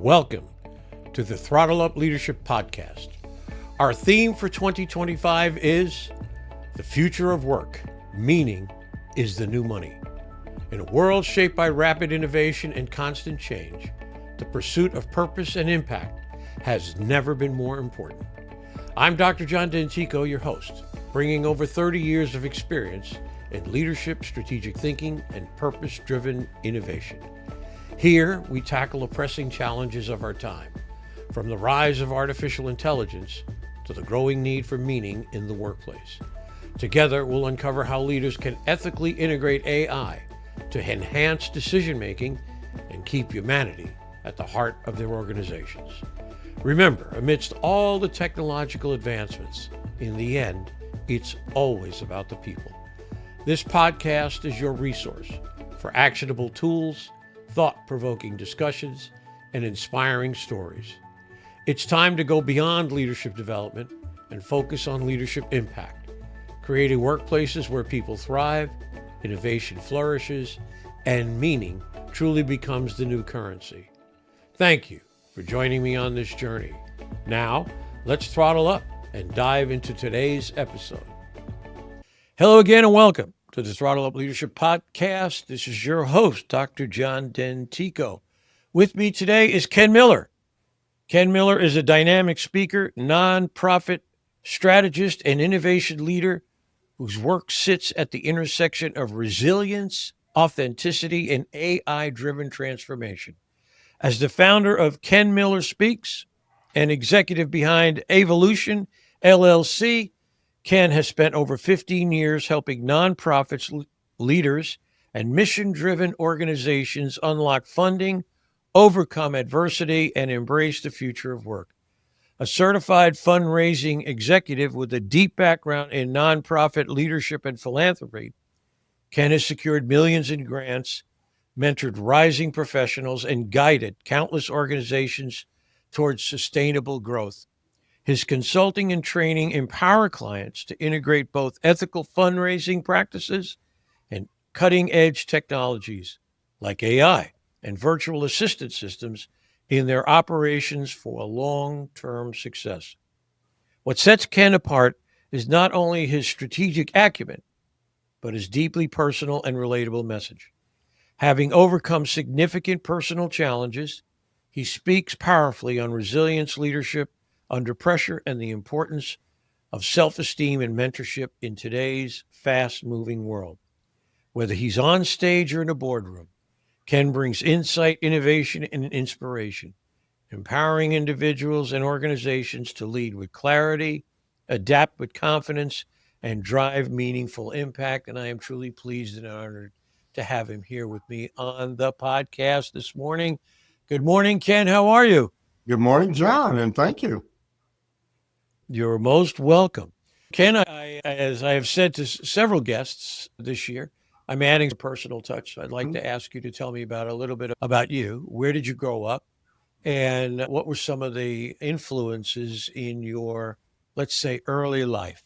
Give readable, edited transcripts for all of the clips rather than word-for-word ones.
Welcome to the Throttle Up Leadership Podcast. Our theme for 2025 is the future of work. Meaning is the new money. In a world shaped by rapid innovation and constant change, the pursuit of purpose and impact has never been more important. I'm Dr. John Dentico, your host, bringing over 30 years of experience in leadership, strategic thinking, and purpose-driven innovation. Here, we tackle the pressing challenges of our time, from the rise of artificial intelligence to the growing need for meaning in the workplace. Together, we'll uncover how leaders can ethically integrate AI to enhance decision-making and keep humanity at the heart of their organizations. Remember, amidst all the technological advancements, in the end, it's always about the people. This podcast is your resource for actionable tools, thought-provoking discussions, and inspiring stories. It's time to go beyond leadership development and focus on leadership impact, creating workplaces where people thrive, innovation flourishes, and meaning truly becomes the new currency. Thank you for joining me on this journey. Now, let's throttle up and dive into today's episode. Hello again and welcome to the Throttle Up Leadership Podcast. This is your host, Dr. John Dentico. With me today is Ken Miller. Ken Miller is a dynamic speaker, nonprofit strategist, and innovation leader whose work sits at the intersection of resilience, authenticity, and AI-driven transformation. As the founder of Ken Miller Speaks and executive behind Evolution LLC, Ken has spent over 15 years helping nonprofits, leaders, and mission-driven organizations unlock funding, overcome adversity, and embrace the future of work. A certified fundraising executive with a deep background in nonprofit leadership and philanthropy, Ken has secured millions in grants, mentored rising professionals, and guided countless organizations towards sustainable growth. His consulting and training empower clients to integrate both ethical fundraising practices and cutting-edge technologies like AI and virtual assistant systems in their operations for long-term success. What sets Ken apart is not only his strategic acumen, but his deeply personal and relatable message. Having overcome significant personal challenges, he speaks powerfully on resilience, leadership under pressure, and the importance of self-esteem and mentorship in today's fast-moving world. Whether he's on stage or in a boardroom, Ken brings insight, innovation, and inspiration, empowering individuals and organizations to lead with clarity, adapt with confidence, and drive meaningful impact. And I am truly pleased and honored to have him here with me on the podcast this morning. Good morning, Ken. How are you? Good morning, John, and thank you. You're most welcome. Ken, as I have said to several guests this year, I'm adding a personal touch. I'd like to ask you to tell me about a little bit about you. Where did you grow up? And what were some of the influences in your, let's say, early life?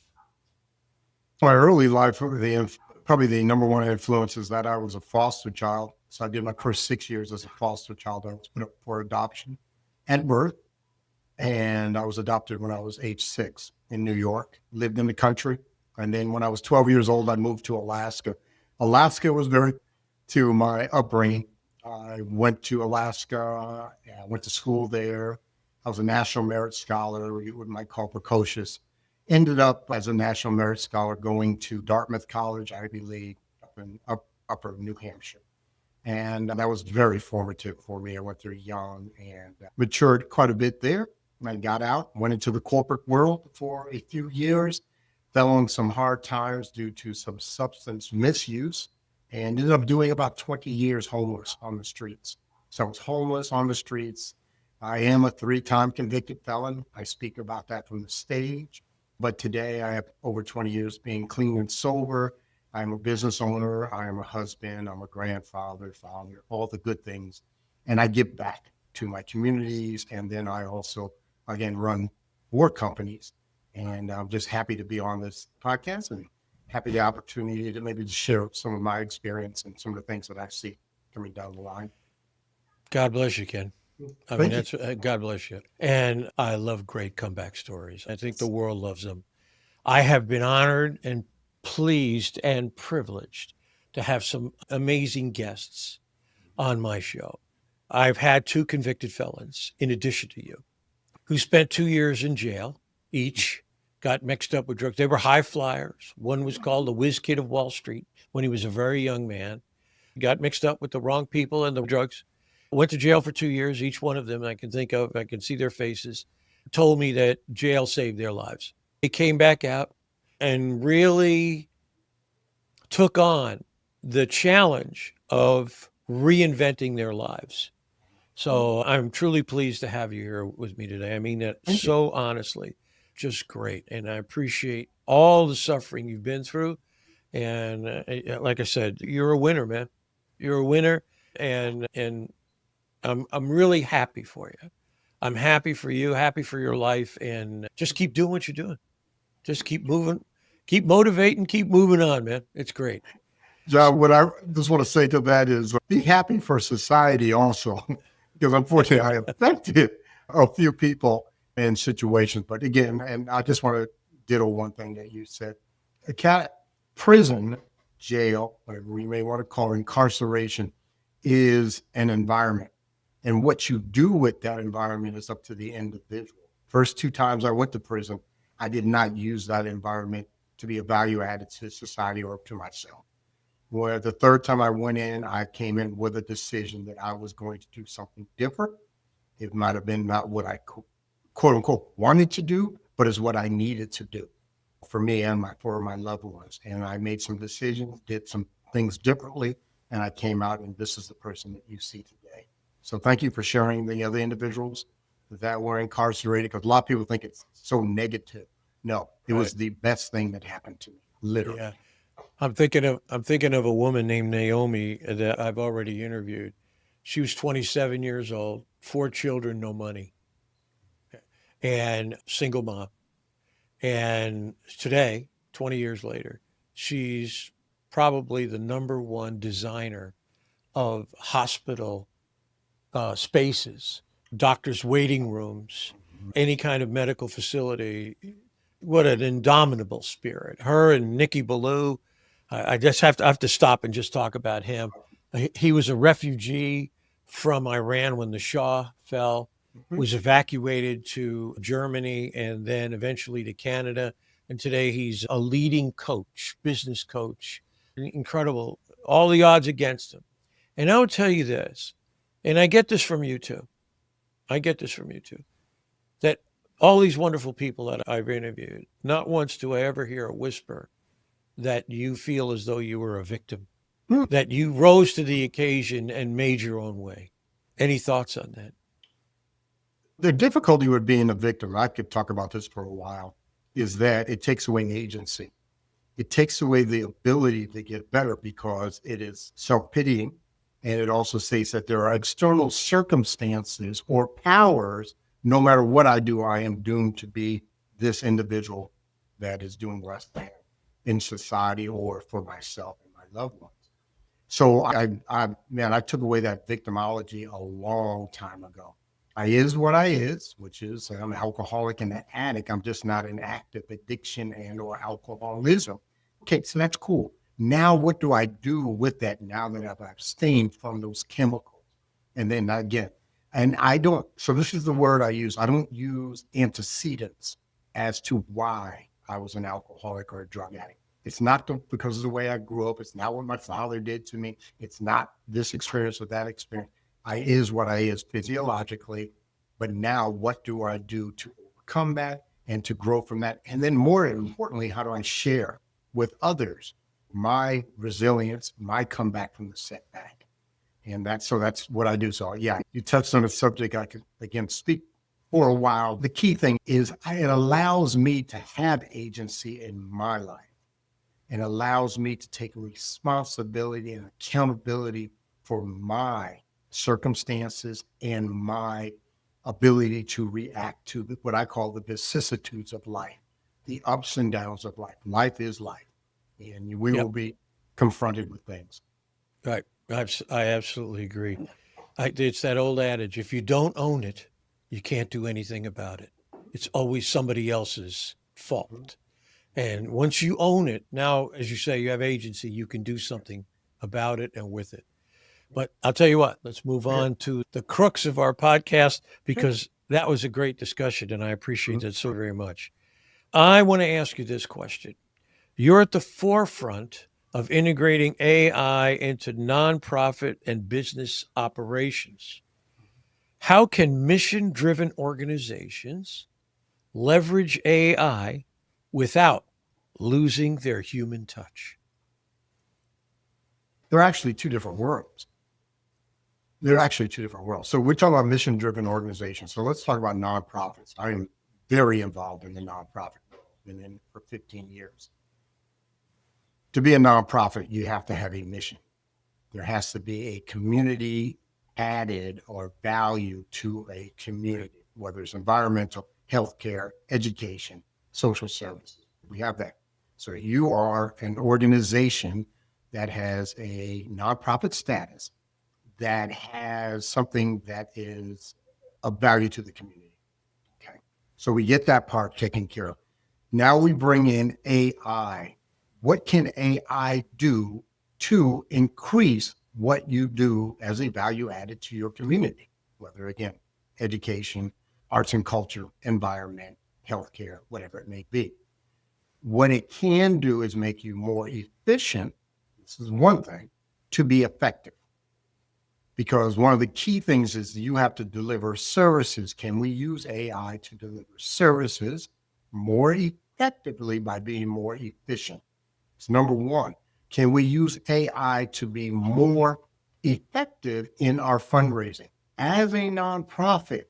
My early life, probably the number one influence is that I was a foster child. So I did my first 6 years as a foster child. I was put up for adoption at birth. And I was adopted when I was age 6 in New York, lived in the country. And then when I was 12 years old, I moved to Alaska. Alaska was very to my upbringing. I went to Alaska. I went to school there. I was a National Merit Scholar, what might call precocious. Ended up as a National Merit Scholar going to Dartmouth College, Ivy League, up in upper New Hampshire. And that was very formative for me. I went there young and matured quite a bit there. I got out, went into the corporate world for a few years, fell on some hard times due to some substance misuse, and ended up doing about 20 years homeless on the streets. So I was homeless on the streets. I am a 3-time convicted felon. I speak about that from the stage. But today I have over 20 years being clean and sober. I'm a business owner. I am a husband. I'm a grandfather, father, all the good things. And I give back to my communities. And then I also, again, run work companies. And I'm just happy to be on this podcast and happy the opportunity to maybe share some of my experience and some of the things that I see coming down the line. God bless you, Ken. I mean, Thank you. that's God bless you. And I love great comeback stories. I think the world loves them. I have been honored and pleased and privileged to have some amazing guests on my show. I've had two convicted felons in addition to you who spent 2 years in jail each, got mixed up with drugs. They were high flyers. One was called the Whiz Kid of Wall Street when he was a very young man. Got mixed up with the wrong people and the drugs. Went to jail for 2 years. Each one of them I can think of, I can see their faces, told me that jail saved their lives. They came back out and really took on the challenge of reinventing their lives. So I'm truly pleased to have you here with me today. I mean that Thank you. so honestly, just great. And I appreciate all the suffering you've been through. And like I said, you're a winner, man. You're a winner. And I'm really happy for you. I'm happy for you, happy for your life. And just keep doing what you're doing. Just keep moving, keep motivating, keep moving on, man. It's great. John, what I just want to say to that is be happy for society also, because unfortunately I affected a few people in situations. But again, and I just want to ditto one thing that you said. A prison, jail, whatever we may want to call it, incarceration, is an environment. And what you do with that environment is up to the individual. First 2 times I went to prison, I did not use that environment to be a value added to society or to myself. Where the third time I went in, I came in with a decision that I was going to do something different. It might have been not what I quote unquote wanted to do, but is what I needed to do for me and for my loved ones. And I made some decisions, did some things differently, and I came out and this is the person that you see today. So thank you for sharing the other individuals that were incarcerated, because a lot of people think it's so negative. No, it was the best thing that happened to me, literally. Yeah. I'm thinking of a woman named Naomi that I've already interviewed. She was 27 years old, 4 children, no money, and single mom. And today, 20 years later, she's probably the number one designer of hospital spaces, doctors' waiting rooms, any kind of medical facility. What an indomitable spirit. Her and Nikki Ballou. I just have to stop and just talk about him. He was a refugee from Iran when the Shah fell, was evacuated to Germany and then eventually to Canada. And today he's a leading coach, business coach. Incredible. All the odds against him. And I'll tell you this, and I get this from you too. I get this from you too, that all these wonderful people that I've interviewed, not once do I ever hear a whisper that you feel as though you were a victim, that you rose to the occasion and made your own way. Any thoughts on that? The difficulty with being a victim, I could talk about this for a while, is that it takes away agency. It takes away the ability to get better because it is self-pitying. And it also states that there are external circumstances or powers. No matter what I do, I am doomed to be this individual that is doing less than in society or for myself and my loved ones. So I took away that victimology a long time ago. I is what I is, which is I'm an alcoholic and an addict. I'm just not in active addiction and or alcoholism. Okay, so that's cool. Now, what do I do with that now that I've abstained from those chemicals? And then again, and I don't, so this is the word I use. I don't use antecedents as to why I was an alcoholic or a drug addict. It's not because of the way I grew up. It's not what my father did to me. It's not this experience or that experience. I is what I is physiologically. But now what do I do to overcome that and to grow from that? And then more importantly, how do I share with others my resilience, my comeback from the setback? And that's what I do. So yeah, you touched on a subject I could again speak for a while. The key thing is it allows me to have agency in my life and allows me to take responsibility and accountability for my circumstances and my ability to react to what I call the vicissitudes of life, the ups and downs of life. Life is life, and we will be confronted with things. Right. I absolutely agree. It's that old adage, if you don't own it, you can't do anything about it. It's always somebody else's fault. And once you own it, now, as you say, you have agency, you can do something about it and with it. But I'll tell you what, let's move Yeah. on to the crux of our podcast, because that was a great discussion and I appreciate that so very much. I want to ask you this question. You're at the forefront of integrating AI into nonprofit and business operations. How can mission driven organizations leverage AI without losing their human touch? They're actually two different worlds. So we're talking about mission-driven organizations. So let's talk about nonprofits. I am very involved in the nonprofit world. Been in for 15 years. To be a nonprofit, you have to have a mission. There has to be a community added or value to a community, whether it's environmental, healthcare, education, social services. We have that. So you are an organization that has a nonprofit status that has something that is of value to the community. Okay. So we get that part taken care of. Now we bring in AI. What can AI do to increase what you do as a value added to your community? Whether, again, education, arts and culture, environment, healthcare, whatever it may be. What it can do is make you more efficient. This is one thing, to be effective. Because one of the key things is you have to deliver services. Can we use AI to deliver services more effectively by being more efficient? It's number one. Can we use AI to be more effective in our fundraising? As a nonprofit,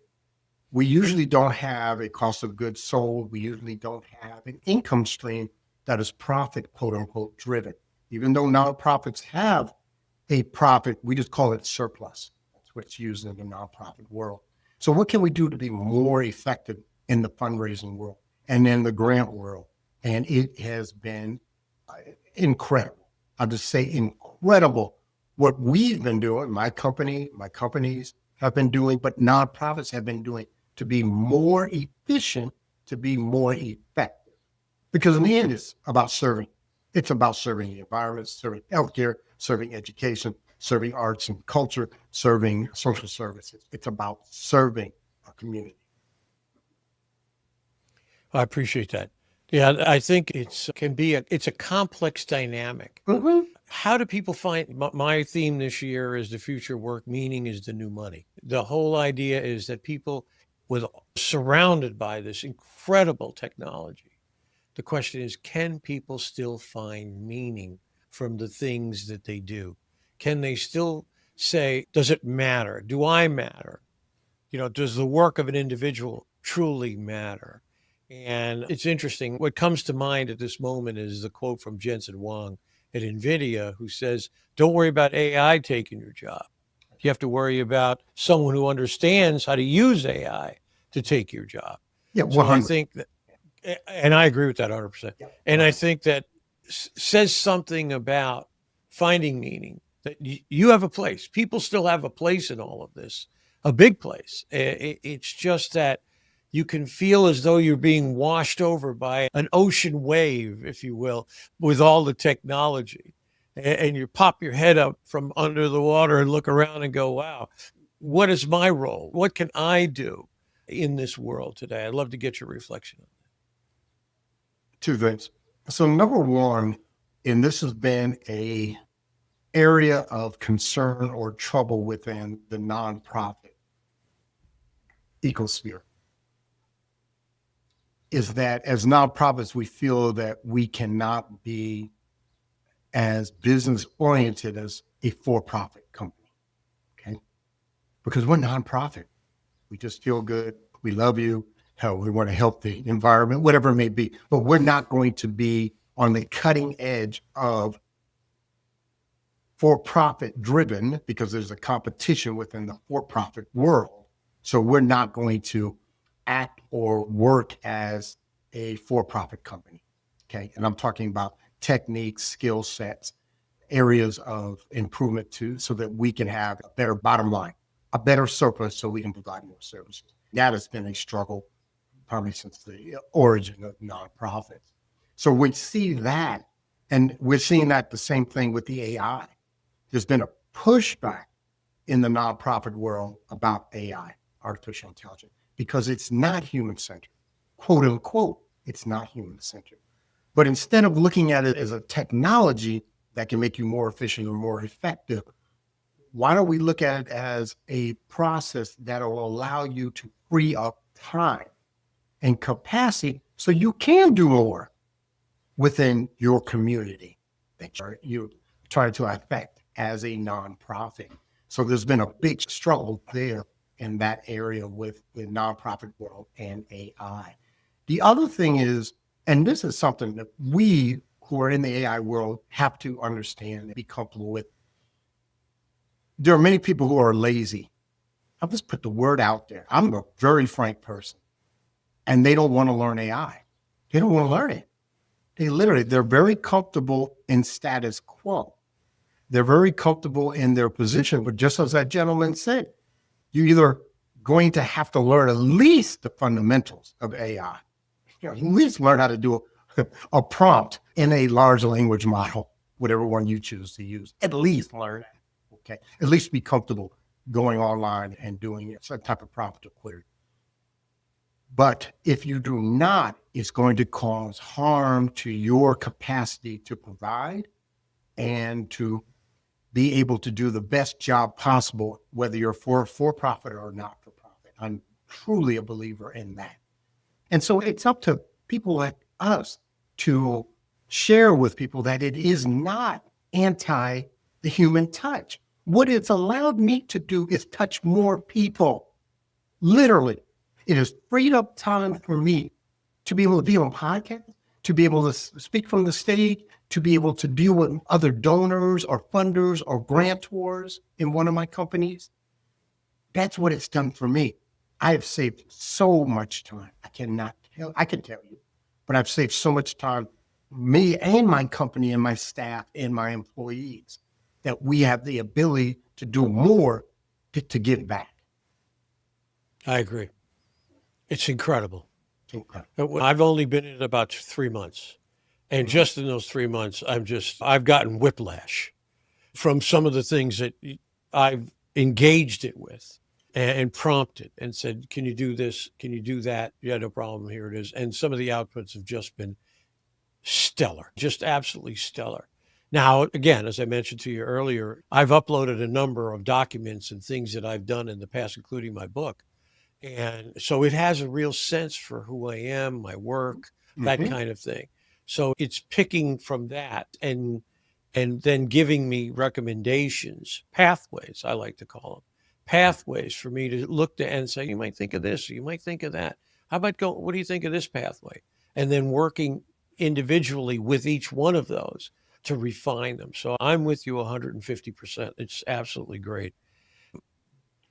we usually don't have a cost of goods sold. We usually don't have an income stream that is profit, quote unquote, driven. Even though nonprofits have a profit, we just call it surplus. That's what's used in the nonprofit world. So what can we do to be more effective in the fundraising world and in the grant world? And it has been incredible. I'll just say incredible what we've been doing, my companies have been doing, but nonprofits have been doing to be more efficient, to be more effective. Because in the end, it's about serving. It's about serving the environment, serving healthcare, serving education, serving arts and culture, serving social services. It's about serving a community. I appreciate that. Yeah, I think it's a complex dynamic. Mm-hmm. How do people find my theme this year is the future work, meaning is the new money. The whole idea is that people with surrounded by this incredible technology. The question is, can people still find meaning from the things that they do? Can they still say, does it matter? Do I matter? Does the work of an individual truly matter? And it's interesting. What comes to mind at this moment is the quote from Jensen Huang at NVIDIA, who says, don't worry about AI taking your job. You have to worry about someone who understands how to use AI to take your job. Yeah, So I 100. think that, and I agree with that 100%. Yeah. And I think that says something about finding meaning, that you have a place. People still have a place in all of this, a big place. It's just that you can feel as though you're being washed over by an ocean wave, if you will, with all the technology. And you pop your head up from under the water and look around and go, wow, what is my role? What can I do in this world today? I'd love to get your reflection on that. Two things. So number one, and this has been a area of concern or trouble within the nonprofit ecosphere, is that as nonprofits, we feel that we cannot be as business oriented as a for-profit company, okay? Because we're nonprofit. We just feel good. We love you. Hell, we want to help the environment, whatever it may be, but we're not going to be on the cutting edge of for-profit driven because there's a competition within the for-profit world. So we're not going to act or work as a for-profit company, okay? And I'm talking about techniques, skill sets, areas of improvement too, so that we can have a better bottom line. a better surplus so we can provide more services. That has been a struggle probably since the origin of nonprofits. So we see that, and we're seeing that the same thing with the AI. There's been a pushback in the nonprofit world about AI, artificial intelligence, because it's not human-centered. Quote unquote, it's not human-centered. But instead of looking at it as a technology that can make you more efficient or more effective, why don't we look at it as a process that will allow you to free up time and capacity so you can do more within your community that you're trying to affect as a nonprofit. So there's been a big struggle there in that area with the nonprofit world and AI. The other thing is, and this is something that we who are in the AI world have to understand and be comfortable with. There are many people who are lazy. I'll just put the word out there. I'm a very frank person, and they don't want to learn AI. They don't want to learn it. They're very comfortable in status quo. They're very comfortable in their position, but just as that gentleman said, you're either going to have to learn at least the fundamentals of AI. At least learn how to do a prompt in a large language model, whatever one you choose to use. At least learn that. Okay, at least be comfortable going online and doing some type of prompt query. But if you do not, it's going to cause harm to your capacity to provide and to be able to do the best job possible, whether you're for-profit or not for profit. I'm truly a believer in that. And so it's up to people like us to share with people that it is not anti the human touch. What it's allowed me to do is touch more people. Literally, it has freed up time for me to be able to be on podcasts, to be able to speak from the stage, to be able to deal with other donors or funders or grantors in one of my companies. That's what it's done for me. I have saved so much time. I can tell you, but I've saved so much time, me and my company and my staff and my employees, that we have the ability to do more to give back. I agree. It's incredible. I've only been in it about 3 months. And just in those 3 months, I've gotten whiplash from some of the things that I've engaged it with and prompted and said, can you do this? Can you do that? Yeah, no problem. Here it is. And some of the outputs have just been stellar, just absolutely stellar. Now, again, as I mentioned to you earlier, I've uploaded a number of documents and things that I've done in the past, including my book. And so it has a real sense for who I am, my work, that kind of thing. So it's picking from that and then giving me recommendations, pathways, I like to call them, pathways for me to look to and say, you might think of this, or you might think of that. How about what do you think of this pathway? And then working individually with each one of those to refine them. So I'm with you 150%. It's absolutely great.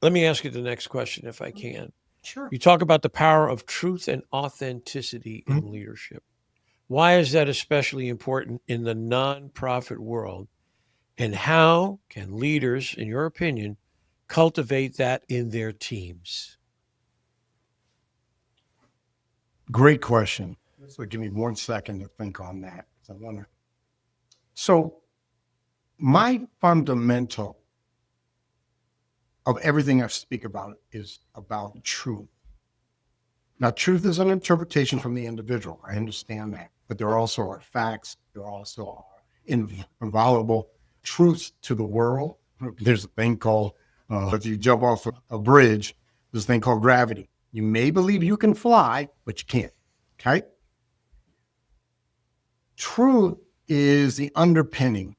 Let me ask you the next question if I can. Sure. You talk about the power of truth and authenticity in leadership. Why is that especially important in the nonprofit world? And how can leaders, in your opinion, cultivate that in their teams? Great question. So give me 1 second to think on that. So my fundamental of everything I speak about is about truth. Now, truth is an interpretation from the individual. I understand that. But there also are facts. There also are inviolable truths to the world. There's a thing called, if you jump off a bridge, there's a thing called gravity. You may believe you can fly, but you can't. Okay? Truth is the underpinning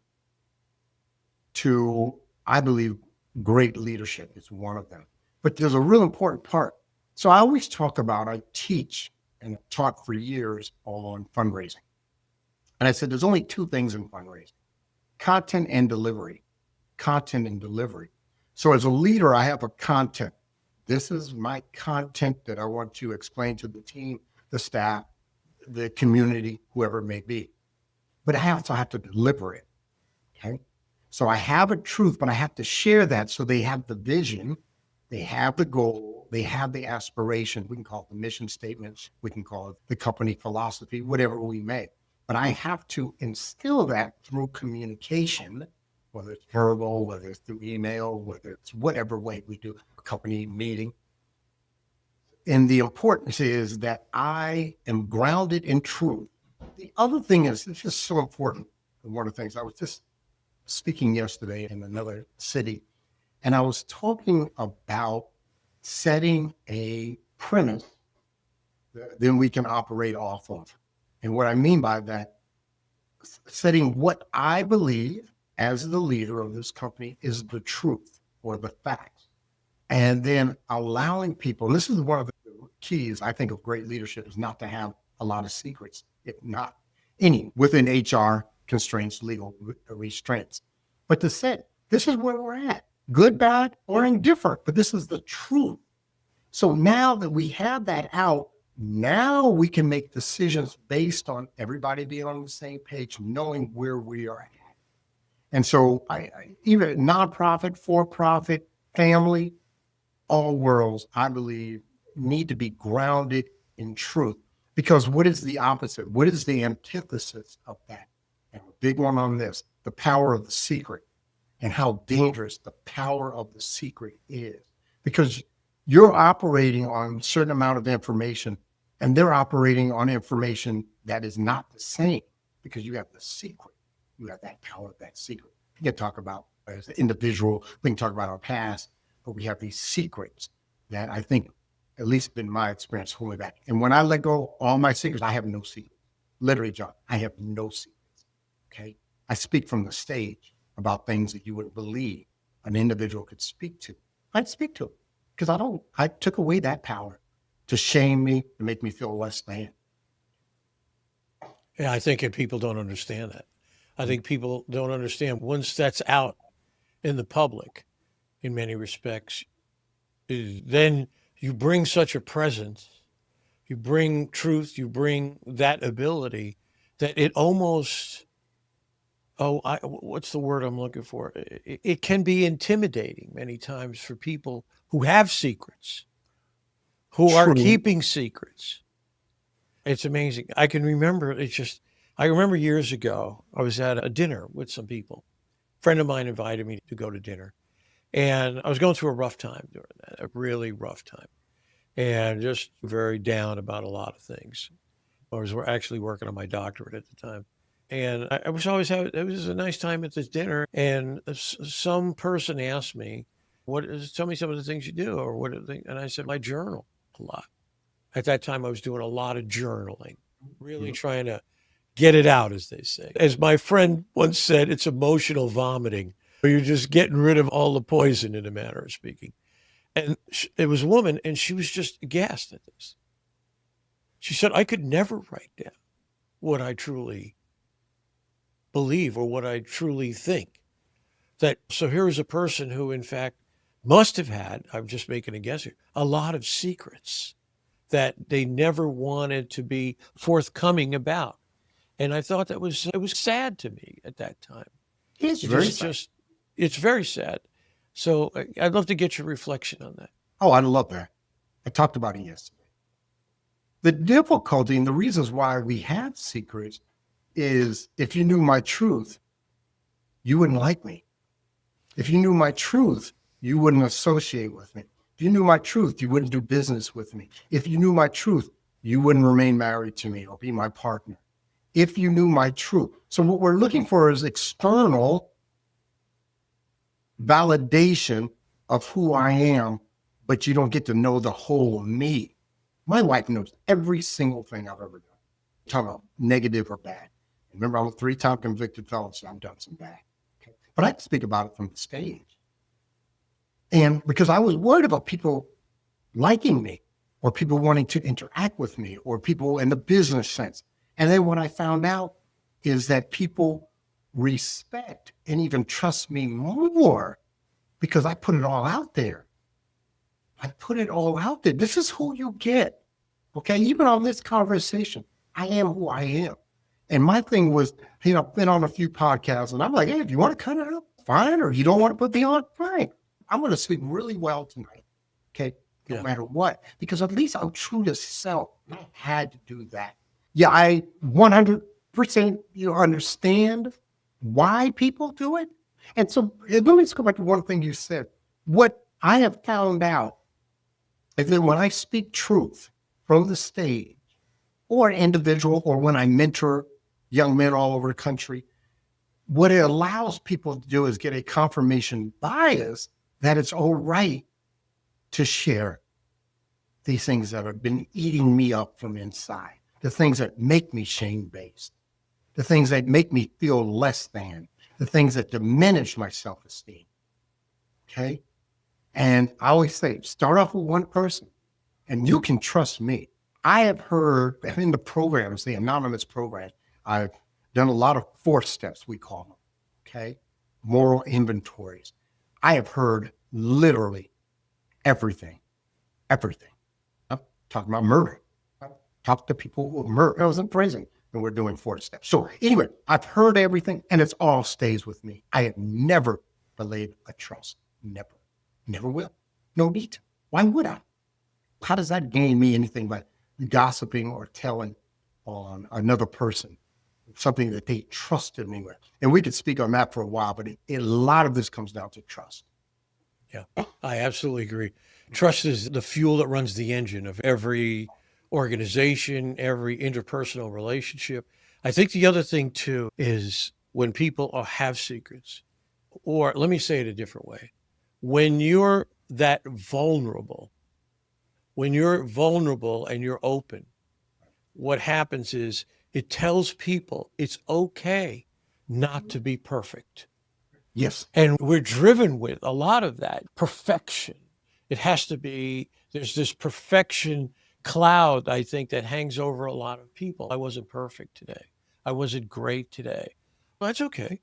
to, I believe, great leadership is one of them. But there's a real important part. So I always talk about, I teach and taught for years on fundraising. And I said, there's only two things in fundraising: content and delivery. Content and delivery. So as a leader, I have a content. This is my content that I want to explain to the team, the staff, the community, whoever it may be. But I also have to deliver it. Okay. So I have a truth, but I have to share that so they have the vision They have the goal, they have the aspiration. We can call it the mission statements, we can call it the company philosophy, whatever we may. But I have to instill that through communication, whether it's verbal, whether it's through email, whether it's whatever way we do a company meeting. And the importance is that I am grounded in truth. The other thing is, it's just so important. And one of the things I was just speaking yesterday in another city, and I was talking about setting a premise that then we can operate off of. And what I mean by that, setting what I believe as the leader of this company is the truth or the facts. And then allowing people, and this is one of the keys, I think, of great leadership, is not to have a lot of secrets, if not any, within HR constraints, legal restraints. But to say, this is where we're at, good, bad, or indifferent, but this is the truth. So now that we have that out, now we can make decisions based on everybody being on the same page, knowing where we are at. And so even nonprofit, for-profit, family, all worlds, I believe, need to be grounded in truth. Because what is the opposite? What is the antithesis of that? And a big one on this, the power of the secret, and how dangerous the power of the secret is. Because you're operating on a certain amount of information, and they're operating on information that is not the same, because you have the secret. You have that power of that secret. We can talk about as an individual, we can talk about our past, but we have these secrets that I think, at least in my experience, hold me back. And when I let go all my secrets, I have no secrets. Literally, John, I have no secrets. Okay? I speak from the stage about things that you wouldn't believe an individual could speak to. I'd speak to it because I took away that power to shame me, to make me feel less than. Yeah, I think people don't understand that. I think people don't understand once that's out in the public, in many respects, then you bring such a presence, you bring truth, you bring that ability that it almost, what's the word I'm looking for? It can be intimidating many times for people who have secrets, who are keeping secrets. It's amazing. I can remember, I remember years ago, I was at a dinner with some people. A friend of mine invited me to go to dinner. And I was going through a rough time during that, a really rough time. And just very down about a lot of things. I was actually working on my doctorate at the time. And it was a nice time at this dinner. And some person asked me, tell me some of the things you do, or what are the things? And I said, I journal a lot. At that time, I was doing a lot of journaling, really trying to get it out, as they say. As my friend once said, it's emotional vomiting, where you're just getting rid of all the poison, in a manner of speaking. And it was a woman, and she was just aghast at this. She said, I could never write down what I truly believe or what I truly think. So here is a person who, in fact, must have had, I'm just making a guess here, a lot of secrets that they never wanted to be forthcoming about. And I thought it was sad to me at that time. It's very sad. It's very sad. So I'd love to get your reflection on that. Oh, I love that. I talked about it yesterday. The difficulty and the reasons why we have secrets is if you knew my truth, you wouldn't like me. If you knew my truth, you wouldn't associate with me. If you knew my truth, you wouldn't do business with me. If you knew my truth, you wouldn't remain married to me or be my partner. If you knew my truth. So what we're looking for is external validation of who I am, but you don't get to know the whole me. My wife knows every single thing I've ever done. Talk about negative or bad. Remember, I'm a 3-time convicted felon, so I've done some bad. Okay? But I can speak about it from the stage. And because I was worried about people liking me or people wanting to interact with me or people in the business sense. And then what I found out is that people respect and even trust me more because I put it all out there. I put it all out there. This is who you get. Okay. Even on this conversation, I am who I am. And my thing was, I've been on a few podcasts and I'm like, hey, if you want to cut it out, fine. Or you don't want to put me on, fine. I'm going to speak really well tonight. Okay. No Yeah. matter what, because at least I'm true to self. I had to do that. Yeah. I 100% understand why people do it. And so let me just go back to one thing you said. What I have found out is that when I speak truth from the stage or an individual, or when I mentor young men all over the country, what it allows people to do is get a confirmation bias that it's all right to share these things that have been eating me up from inside, the things that make me shame-based, the things that make me feel less than, the things that diminish my self-esteem. Okay? And I always say, start off with one person and you can trust me. I have heard in the programs, the anonymous program, I've done a lot of 4 steps, we call them, okay? Moral inventories. I have heard literally everything. I'm talking about murder. I talked to people who were murdered. I was in prison and we're doing 4 steps. So anyway, I've heard everything and it all stays with me. I have never belayed a trust. Never will. No need to. Why would I? How does that gain me anything by gossiping or telling on another person something that they trusted me with? And we could speak on that for a while, but a lot of this comes down to trust. Yeah, I absolutely agree. Trust is the fuel that runs the engine of every organization, every interpersonal relationship. I think the other thing too is when people have secrets, or let me say it a different way. When you're that vulnerable, when you're vulnerable and you're open, what happens is it tells people it's okay not to be perfect. Yes. And we're driven with a lot of that perfection. It has to be, there's this perfection cloud, I think, that hangs over a lot of people. I wasn't perfect today. I wasn't great today. Well, that's okay.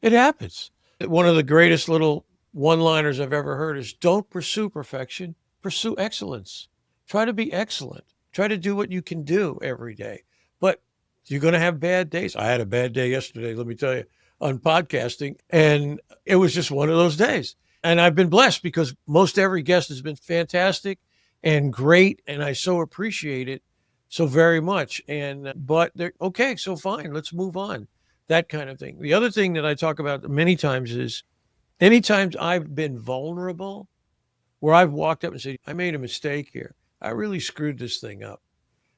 It happens. One of the greatest little one-liners I've ever heard is don't pursue perfection, pursue excellence. Try to be excellent. Try to do what you can do every day. But you're going to have bad days. I had a bad day yesterday, let me tell you, on podcasting, and it was just one of those days. And I've been blessed because most every guest has been fantastic and great, and I so appreciate it so very much. And but they're okay, so fine, let's move on. That kind of thing. The other thing that I talk about many times is anytime I've been vulnerable, where I've walked up and said, I made a mistake here. I really screwed this thing up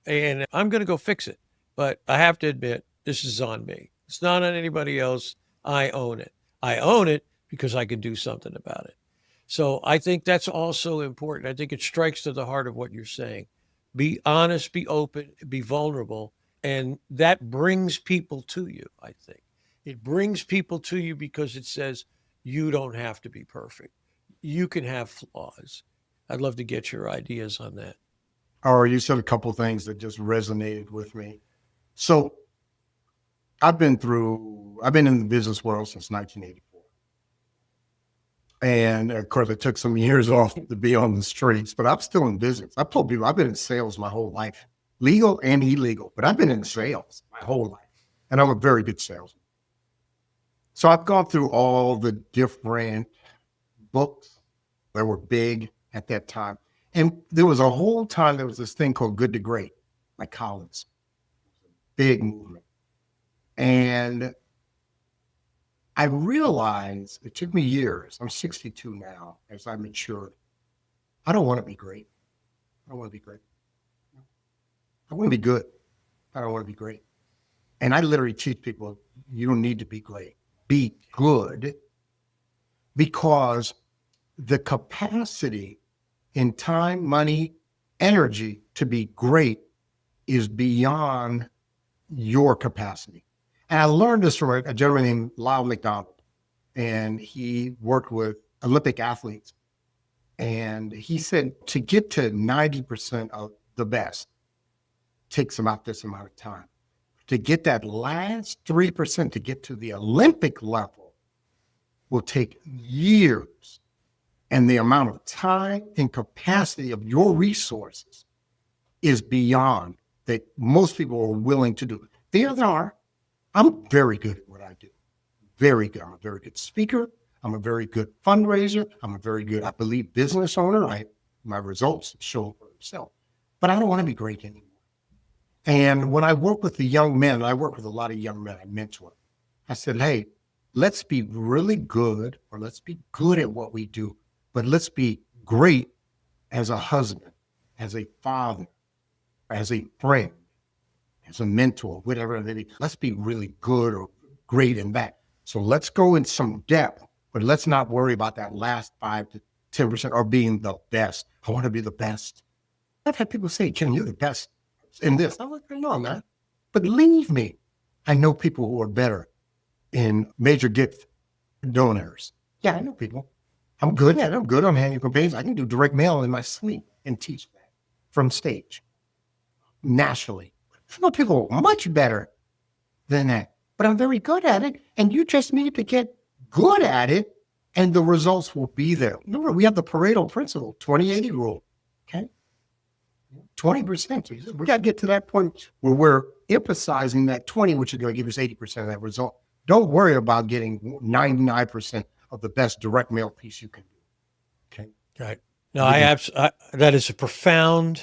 and I'm going to go fix it. But I have to admit, this is on me. It's not on anybody else. I own it. I own it because I can do something about it. So I think that's also important. I think it strikes to the heart of what you're saying. Be honest, be open, be vulnerable. And that brings people to you, I think. It brings people to you because it says you don't have to be perfect. You can have flaws. I'd love to get your ideas on that. Or you said a couple of things that just resonated with me. So I've been in the business world since 1984. And of course, it took some years off to be on the streets, but I'm still in business. I've told people I've been in sales my whole life, legal and illegal, but I've been in sales my whole life. And I'm a very good salesman. So I've gone through all the different books that were big at that time. And there was a whole time, there was this thing called Good to Great, like Collins, big movement. And I realized it took me years. I'm 62 now as I matured. I don't want to be great. I don't want to be great. I want to be good. I don't want to be great. And I literally teach people, you don't need to be great. Be good, because the capacity in time, money, energy to be great is beyond your capacity. And I learned this from a gentleman named Lyle McDonald, and he worked with Olympic athletes. And he said to get to 90% of the best takes about this amount of time. To get that last 3% to get to the Olympic level will take years. And the amount of time and capacity of your resources is beyond that most people are willing to do. There are. I'm very good at what I do. Very good. I'm a very good speaker. I'm a very good fundraiser. I'm a very good, I believe, business owner. My results show for themselves. But I don't want to be great anymore. And when I work with the young men, I work with a lot of young men I mentor. I said, hey, let's be really good, or let's be good at what we do, but let's be great as a husband, as a father, as a friend, as a mentor, whatever it is. Let's be really good or great in that. So let's go in some depth, but let's not worry about that last 5 to 10% or being the best. I want to be the best. I've had people say, Ken, you're the best in this. I'm like, no, I'm not. But believe me, I know people who are better in major gift donors. Yeah, I know people. I'm good at it. I'm good on handing campaigns. I can do direct mail in my sleep and teach that from stage nationally. I know people much better than that, but I'm very good at it. And you just need to get good at it and the results will be there. Remember, we have the Pareto principle, 20-80 rule. Okay. 20%. We got to get to that point where we're emphasizing that 20, which is going to give us 80% of that result. Don't worry about getting 99% of the best direct mail piece you can do. Okay. Right. No, that is a profound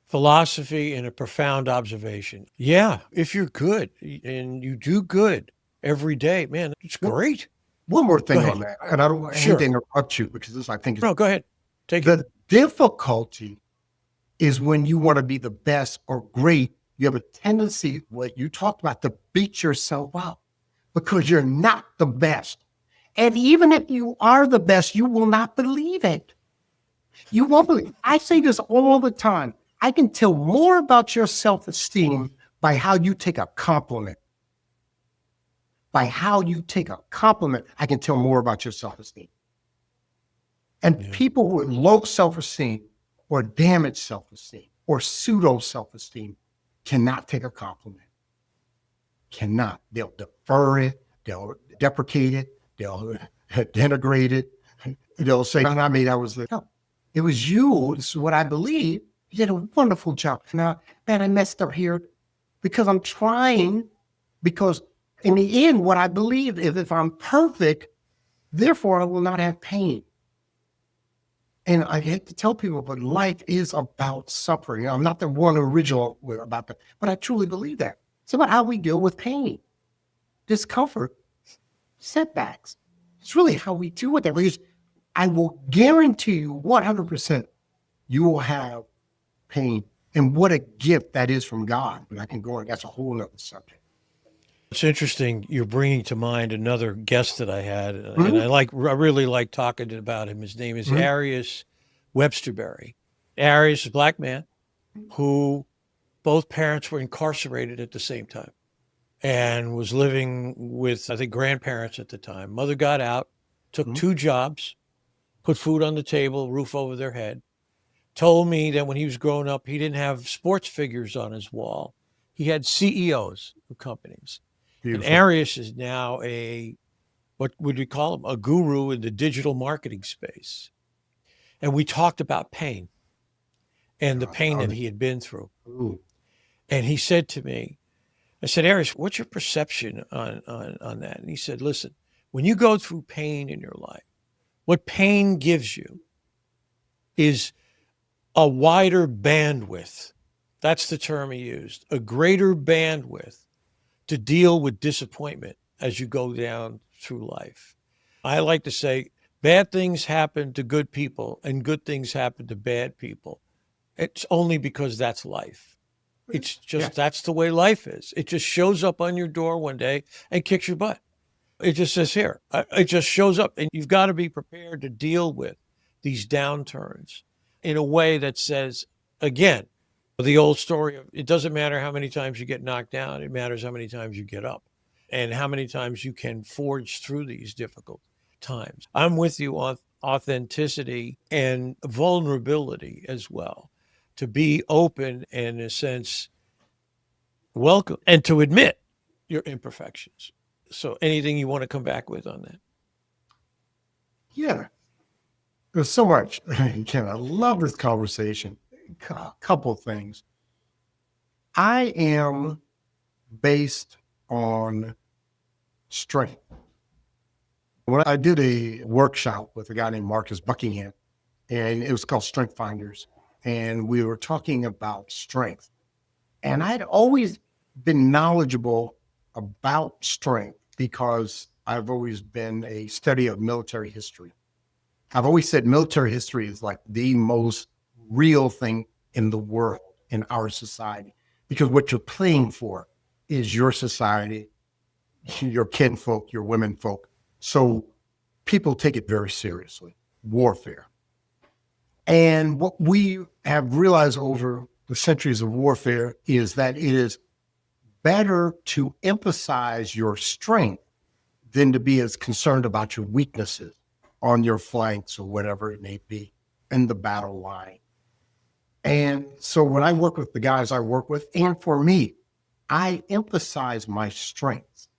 philosophy and a profound observation. Yeah. If you're good and you do good every day, man, it's great. One more thing on that. And I don't want anything to interrupt you because this, I think, is no, go ahead. The difficulty is when you want to be the best or great, you have a tendency, what you talked about, to beat yourself up because you're not the best. And even if you are the best, you will not believe it. You won't believe it. I say this all the time. I can tell more about your self-esteem by how you take a compliment. By how you take a compliment, I can tell more about your self-esteem. And people with low self-esteem or damaged self-esteem or pseudo self-esteem cannot take a compliment. Cannot. They'll defer it. They'll deprecate it. They'll denigrate it. They'll say, I mean, it was you. This is what I believe. You did a wonderful job. Now, man, I messed up here because I'm trying, because in the end, what I believe is if I'm perfect, therefore I will not have pain. And I hate to tell people, but life is about suffering. I'm not the one original about that, but I truly believe that. It's about how we deal with pain, discomfort, setbacks. It's really how we deal with that. Because I will guarantee you 100% you will have pain. And what a gift that is from God. But I can go on, that's a whole other subject. It's interesting. You're bringing to mind another guest that I had, and I really like talking about him. His name is Arius Websterberry. Arius is a black man who both parents were incarcerated at the same time and was living with, I think, grandparents at the time. Mother got out, took 2 jobs, put food on the table, roof over their head. Told me that when he was growing up, he didn't have sports figures on his wall. He had CEOs of companies. Beautiful. And Arius is now what would we call him? A guru in the digital marketing space. And we talked about pain and the pain that he had been through. Ooh. And he said to me, I said, Arius, what's your perception on that? And he said, listen, when you go through pain in your life, what pain gives you is a wider bandwidth. That's the term he used, a greater bandwidth to deal with disappointment as you go down through life. I like to say bad things happen to good people and good things happen to bad people. It's only because that's life. It's just, that's the way life is. It just shows up on your door one day and kicks your butt. It just says here, it just shows up, and you've got to be prepared to deal with these downturns in a way that says, again, the old story of it doesn't matter how many times you get knocked down, it matters how many times you get up and how many times you can forge through these difficult times. I'm with you on authenticity and vulnerability as well, to be open and, in a sense, welcome and to admit your imperfections. So anything you want to come back with on that? Yeah. There's so much. Ken, I love this conversation. A couple of things. I am based on strength. When I did a workshop with a guy named Marcus Buckingham, and it was called Strength Finders, and we were talking about strength. And I'd always been knowledgeable about strength because I've always been a study of military history. I've always said military history is like the most real thing in the world, in our society, because what you're playing for is your society, your kinfolk, your womenfolk. So people take it very seriously, warfare. And what we have realized over the centuries of warfare is that it is better to emphasize your strength than to be as concerned about your weaknesses on your flanks or whatever it may be in the battle line. And so when I work with the guys I work with, and for me, I emphasize my strengths.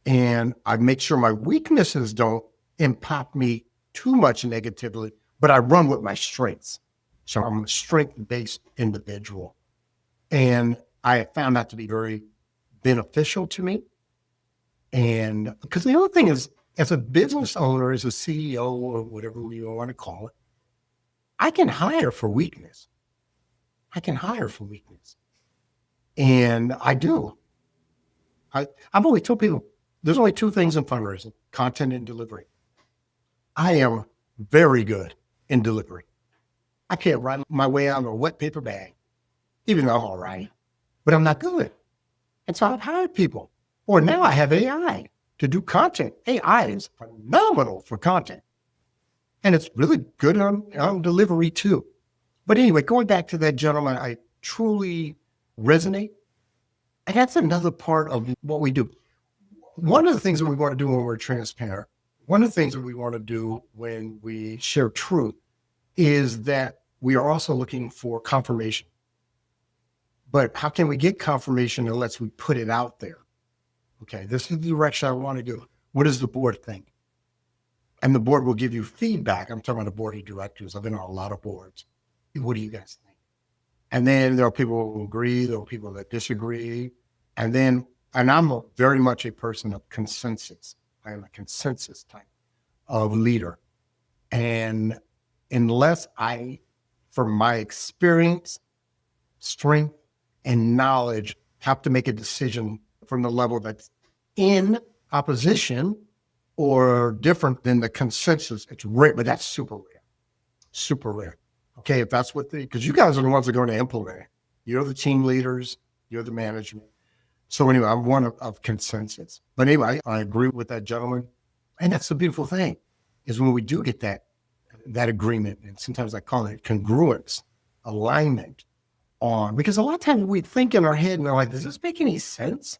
And I make sure my weaknesses don't impact me too much negatively, but I run with my strengths. So I'm a strength-based individual. And I found that to be very beneficial to me. And because the other thing is, as a business owner, as a CEO or whatever you want to call it, I can hire for weakness. And I do. I've always told people, there's only two things in fundraising: content and delivery. I am very good in delivery. I can't write my way out of a wet paper bag, even though I'm all right, but I'm not good. And so I've hired people. Or now I have AI to do content. AI is phenomenal for content. And it's really good on delivery too. But anyway, going back to that gentleman, I truly resonate. And that's another part of what we do. One of the things that we want to do when we're transparent, one of the things that we want to do when we share truth is that we are also looking for confirmation. But how can we get confirmation unless we put it out there? Okay, this is the direction I want to go. What does the board think? And the board will give you feedback. I'm talking about the board of directors. I've been on a lot of boards. What do you guys think? And then there are people who agree. There are people that disagree. And I'm very much a person of consensus. I am a consensus type of leader. And unless I, from my experience, strength, and knowledge, have to make a decision from the level that's in opposition or different than the consensus, it's rare, but that's super rare. Okay, if that's what because you guys are the ones that are going to implement it. You're the team leaders, you're the management. So anyway, I'm one of consensus. But anyway, I agree with that gentleman. And that's the beautiful thing, is when we do get that agreement, and sometimes I call it congruence, alignment on, because a lot of times we think in our head and we're like, does this make any sense?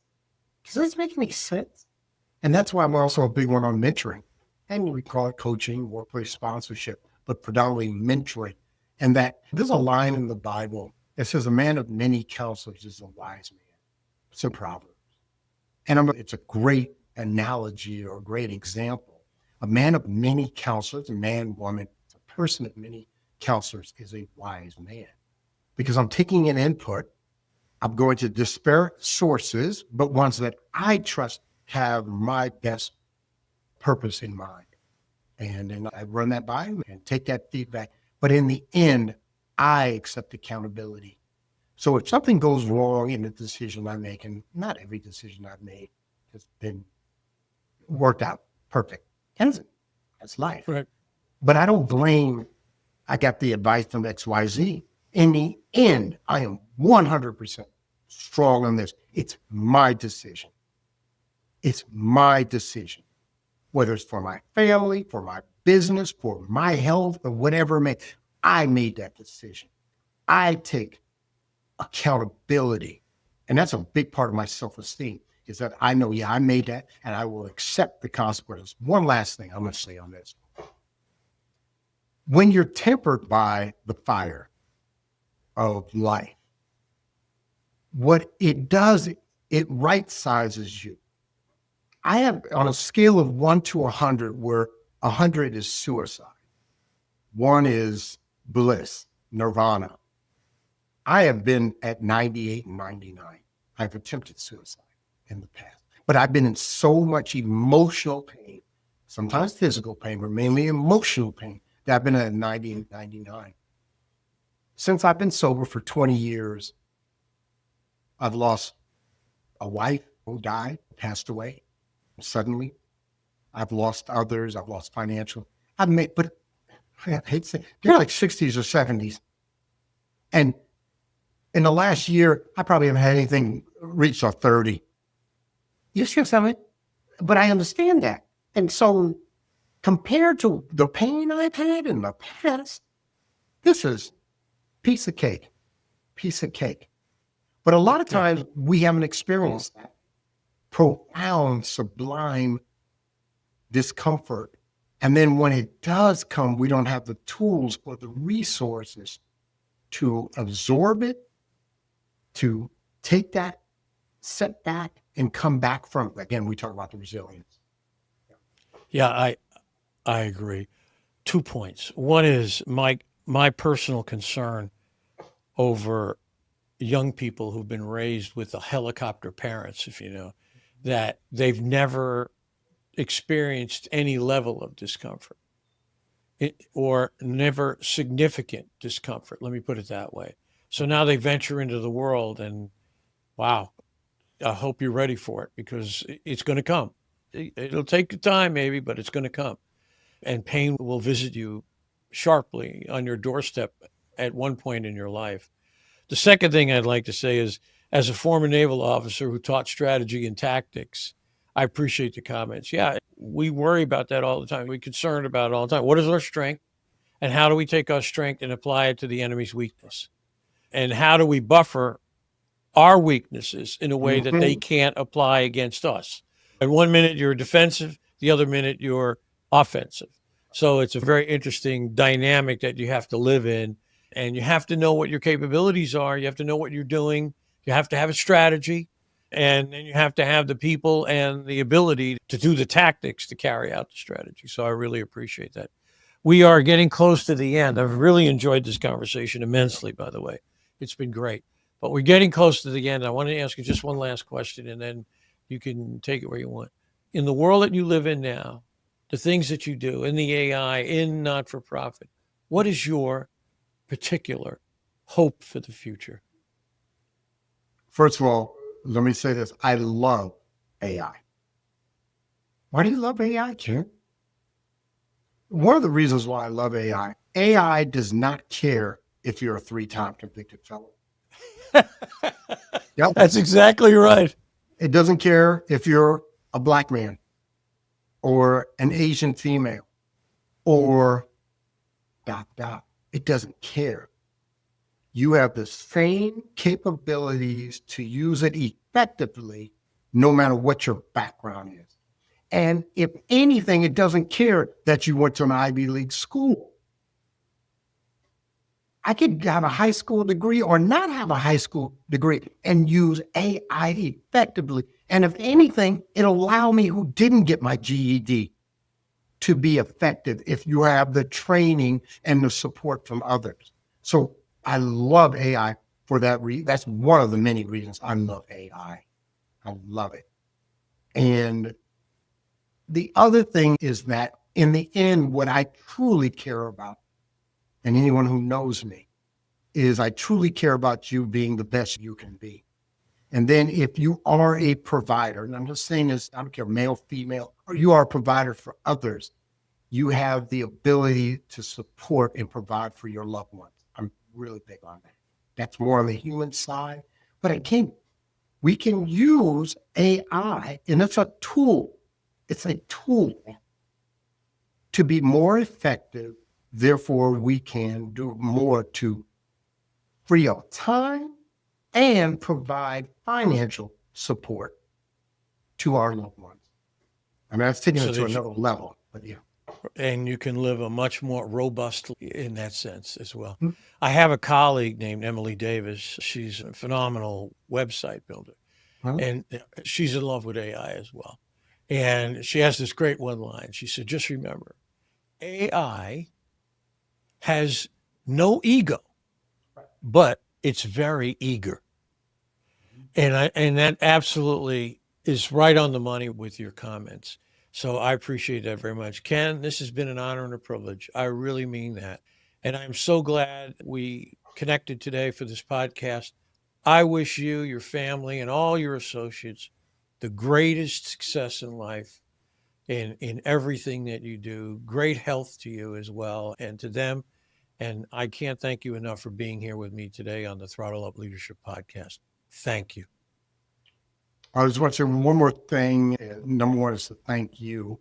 Does this make any sense? And that's why I'm also a big one on mentoring. And we call it coaching, workplace sponsorship, but predominantly mentoring. And that there's a line in the Bible that says, a man of many counselors is a wise man. It's in Proverbs. And it's a great analogy or a great example. A man of many counselors, a man, woman, a person of many counselors is a wise man. Because I'm taking in input, I'm going to disparate sources, but ones that I trust have my best purpose in mind. And I run that by them and take that feedback. But in the end, I accept accountability. So if something goes wrong in the decision I make, and not every decision I've made has been worked out perfect. That's life. Right. But I don't blame, I got the advice from XYZ. In the end, I am 100% strong on this. It's my decision. It's my decision. Whether it's for my family, for my business, for my health, or whatever it may, I made that decision. I take accountability. And that's a big part of my self-esteem, is that I know, I made that, and I will accept the consequences. One last thing I'm going to say on this. When you're tempered by the fire of life, what it does, it right-sizes you. I have, on a scale of 1 to 100, where 100 is suicide, 1 is bliss, nirvana. I have been at 98 and 99. I've attempted suicide in the past, but I've been in so much emotional pain sometimes physical pain, but mainly emotional pain. That I've been at 90 and 99. Since I've been sober for 20 years, I've lost a wife who died, passed away suddenly. I've lost others. I've lost financial. But I hate to say, they're like 60s or 70s. And in the last year, I probably haven't had anything reach a 30. You see what I'm saying? But I understand that. And so compared to the pain I've had in the past, this is piece of cake. But a lot of times we haven't experienced that profound, sublime discomfort. And then when it does come, we don't have the tools or the resources to absorb it, to take that, set that, and come back from it. Again, we talk about the resilience. Yeah, I agree. 2 points. One is my personal concern over young people who've been raised with the helicopter parents, if you know, that they've never experienced any level of discomfort or never significant discomfort. Let me put it that way. So now they venture into the world and wow, I hope you're ready for it because it's going to come. It'll take time maybe, but it's going to come. And pain will visit you sharply on your doorstep at one point in your life. The second thing I'd like to say is, as a former naval officer who taught strategy and tactics, I appreciate the comments. Yeah, we worry about that all the time. We're concerned about it all the time. What is our strength? And how do we take our strength and apply it to the enemy's weakness? And how do we buffer our weaknesses in a way that they can't apply against us? And 1 minute you're defensive, the other minute you're offensive. So it's a very interesting dynamic that you have to live in. And you have to know what your capabilities are. You have to know what you're doing. You have to have a strategy. And then you have to have the people and the ability to do the tactics to carry out the strategy. So I really appreciate that. We are getting close to the end. I've really enjoyed this conversation immensely, by the way. It's been great. But we're getting close to the end. I want to ask you just one last question, and then you can take it where you want. In the world that you live in now, the things that you do in the AI, in not-for-profit, what is your particular hope for the future? First of all, let me say this. I love AI. Why do you love AI, Jim? One of the reasons why I love AI does not care if you're a 3-time convicted felon. Yep. That's exactly right. It doesn't care if you're a Black man or an Asian female or ... It doesn't care. You have the same capabilities to use it effectively, no matter what your background is. And if anything, it doesn't care that you went to an Ivy League school. I could have a high school degree or not have a high school degree and use AI effectively. And if anything, it'll allow me who didn't get my GED to be effective if you have the training and the support from others. So I love AI for that reason. That's one of the many reasons I love AI. I love it. And the other thing is that in the end, what I truly care about, and anyone who knows me, is I truly care about you being the best you can be. And then if you are a provider, and I'm just saying this, I don't care, male, female, or you are a provider for others, you have the ability to support and provide for your loved ones. I'm really big on that. That's more on the human side. But again, we can use AI, and it's a tool. It's a tool to be more effective. Therefore, we can do more to free up time and provide financial support to our loved ones. I mean, that's taking it to another level, but yeah. And you can live a much more robust in that sense as well. Mm-hmm. I have a colleague named Emily Davis. She's a phenomenal website builder. Huh? And she's in love with AI as well. And she has this great one line. She said, just remember, AI has no ego, but it's very eager. And that absolutely is right on the money with your comments. So I appreciate that very much. Ken, this has been an honor and a privilege. I really mean that. And I'm so glad we connected today for this podcast. I wish you, your family, and all your associates the greatest success in life in everything that you do. Great health to you as well and to them. And I can't thank you enough for being here with me today on the Throttle Up Leadership Podcast. Thank you. I just want to say one more thing. Number one is to thank you.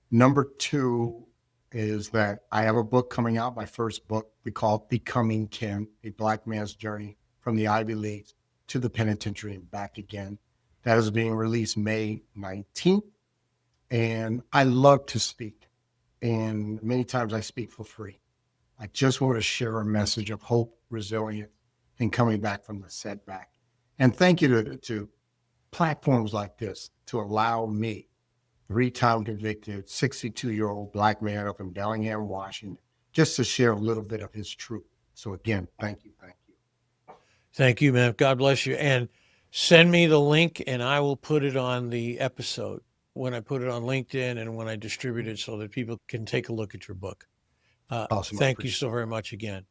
Number two is that I have a book coming out, my first book. We call it Becoming Ken, a Black Man's Journey from the Ivy Leagues to the Penitentiary and Back Again. That is being released May 19th. And I love to speak. And many times I speak for free. I just want to share a message of hope, resilience, and coming back from the setback. And thank you to platforms like this to allow me, 3-time convicted, 62-year-old Black man up in Bellingham, Washington, just to share a little bit of his truth. So again, thank you. Thank you, man. God bless you. And send me the link and I will put it on the episode when I put it on LinkedIn and when I distribute it so that people can take a look at your book. Awesome. Thank you so very much again.